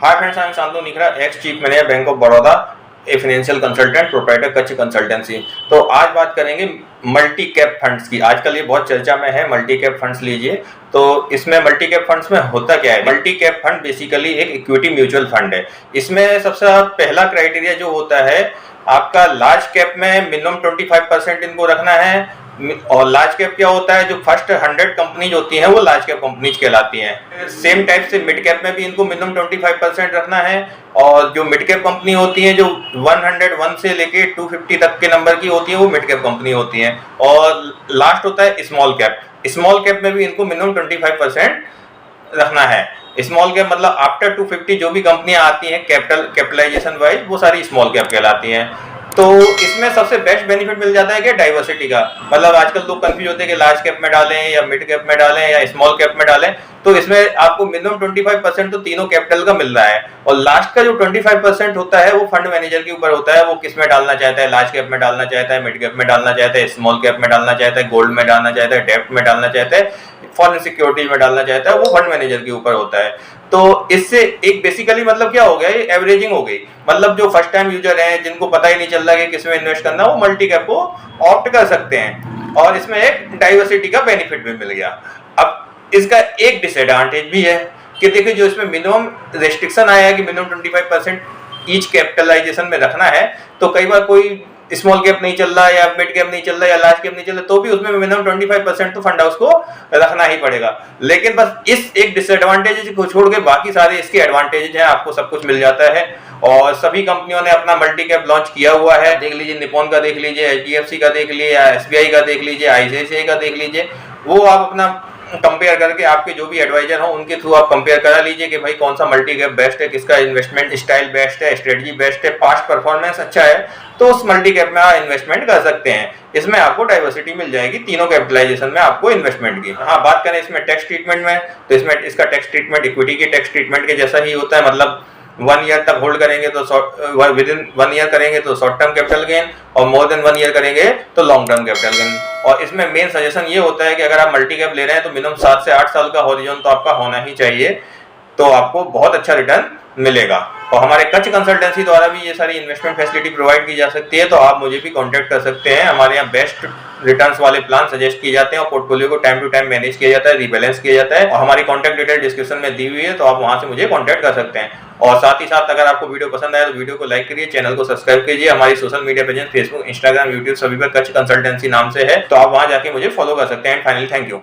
Hi friends, I am Shantanu Nikhra, ex chief manager bank of Baroda, a financial consultant, proprietor Kutch consultancy. तो आज बात करेंगे multi cap funds की। आजकल ये बहुत चर्चा में है, मल्टी कैप फंड्स लीजिए। तो इसमें मल्टी कैप फंड्स में होता क्या है? मल्टी कैप फंड बेसिकली एक इक्विटी म्यूचुअल फंड है। इसमें सबसे पहला क्राइटेरिया जो होता है, आपका लार्ज कैप में मिनिमम 25% इनको रखना है। और लार्ज कैप क्या होता है, जो फर्स्ट 100 कंपनीज होती हैं वो लार्ज कैप कंपनीज कहलाती हैं। सेम टाइप से मिड कैप में भी इनको मिनिमम 25% रखना है। और जो मिड कैप कंपनी होती है, जो 101 से लेके 250 तक के नंबर की होती है, वो मिड कैप कंपनी होती हैं। और लास्ट होता है स्मॉल कैप। स्मॉल कैप में भी इनको मिनिमम 25% रखना है। स्मॉल कैप मतलब आफ्टर 250 जो भी कंपनियां आती हैं कैपिटलाइजेशन वाइज, वो सारी स्मॉल कैप कहलाती हैं। तो इसमें सबसे बेस्ट बेनिफिट मिल जाता है कि डाइवर्सिटी का। मतलब आजकल लोग कंफ्यूज होते हैं कि लार्ज कैप में डालें या मिड कैप में डालें या स्मॉल कैप में डालें। तो इसमें आपको मिनिमम 25% तो तीनों कैपिटल का मिल रहा है। और लास्ट का जो 25% होता है वो फंड मैनेजर के ऊपर होता है, वो किस में डालना चाहता है। लार्ज कैप में डालना चाहता है, मिड कैप में डालना चाहता है, स्मॉल कैप में डालना चाहता है, गोल्ड में डालना चाहता है, डेब्ट में डालना चाहता है, फॉरेन सिक्योरिटीज में डालना चाहता है, वो फंड मैनेजर के ऊपर होता है। तो इससे एक बेसिकली मतलब क्या हो गया, ये एवरेजिंग हो गई। मतलब जो फर्स्ट टाइम यूजर हैं, जिनको पता ही नहीं चल रहा कि किस में इन्वेस्ट करना, वो मल्टी कैप को ऑप्ट कर सकते हैं। और इसमें एक डाइवर्सिटी का बेनिफिट भी मिल गया। अब इसका एक डिसएडवांटेज भी है कि देखिए, जो इसमें मिनिमम रेस्ट्रिक्शन आया है कि मिनिमम 25% ईच कैपिटलाइजेशन में रखना है। तो कई बार कोई स्मॉल कैप नहीं चल रहा या मिड कैप नहीं चल रहा या लार्ज कैप नहीं चल रहा, तो भी उसमें मिनिमम 25% तो फंड हाउस को रखना ही पड़ेगा। लेकिन बस इस एक डिसएडवांटेज को छोड़ के बाकी सारे इसके एडवांटेजेस हैं, आपको सब कुछ मिल जाता है। और सभी कंपनियों ने अपना मल्टी कैप लॉन्च किया हुआ है। देख लीजिए, निप्पॉन का देख लीजिए, HDFC का देख लीजिए, SBI का देख लीजिए, ICICI का देख लीजिए। वो आप अपना कंपेयर करके, आपके जो भी एडवाइजर हो उनके थ्रू आप कंपेयर करा लीजिए कि भाई कौन सा मल्टी कैप बेस्ट है, किसका इन्वेस्टमेंट स्टाइल बेस्ट है, स्ट्रेटजी बेस्ट है, पास्ट परफॉर्मेंस अच्छा है। तो उस मल्टी कैप में आप इन्वेस्टमेंट कर सकते हैं। इसमें आपको डाइवर्सिटी मिल जाएगी तीनों कैपिटलाइजेशन में आपको इन्वेस्टमेंट की। हाँ, बात करें इसमें टैक्स ट्रीटमेंट में, तो इसमें इसका टैक्स ट्रीटमेंट इक्विटी के टैक्स ट्रीटमेंट के जैसा ही होता है। मतलब 1 ईयर तक होल्ड करेंगे तो विद इन 1 ईयर करेंगे तो शॉर्ट टर्म कैपिटल गेन, और मोर देन 1 ईयर करेंगे तो लॉन्ग टर्म कैपिटल गेन। और इसमें मेन सजेशन ये होता है कि अगर आप मल्टी कैप ले रहे हैं तो मिनिमम 7 से 8 साल का हॉरिजॉन तो आपका होना ही चाहिए, तो आपको बहुत अच्छा रिटर्न मिलेगा। और हमारे कच्छ कंसल्टेंसी द्वारा भी ये सारी इन्वेस्टमेंट फैसिलिटी प्रोवाइड की जा सकती है। तो आप मुझे भी कांटेक्ट कर सकते हैं। हमारे यहाँ बेस्ट रिटर्न्स वाले प्लान सजेस्ट किए जाते हैं और पोर्टफोलियो को टाइम टू टाइम मैनेज किया जाता है, रीबैलेंस किया जाता है। और हमारी कॉन्टैक्ट डिटेल डिस्क्रिप्शन में दी हुई है, तो आप वहां से मुझे कॉन्टैक्ट कर सकते हैं। और साथ ही साथ अगर आपको वीडियो पसंद आए तो वीडियो को लाइक करिए, चैनल को सब्सक्राइब कीजिए। हमारी social media pages Facebook, Instagram, YouTube सभी पर कच्छ कंसल्टेंसी नाम से है, तो आप वहां जाके मुझे फॉलो कर सकते हैं। Finally, thank you.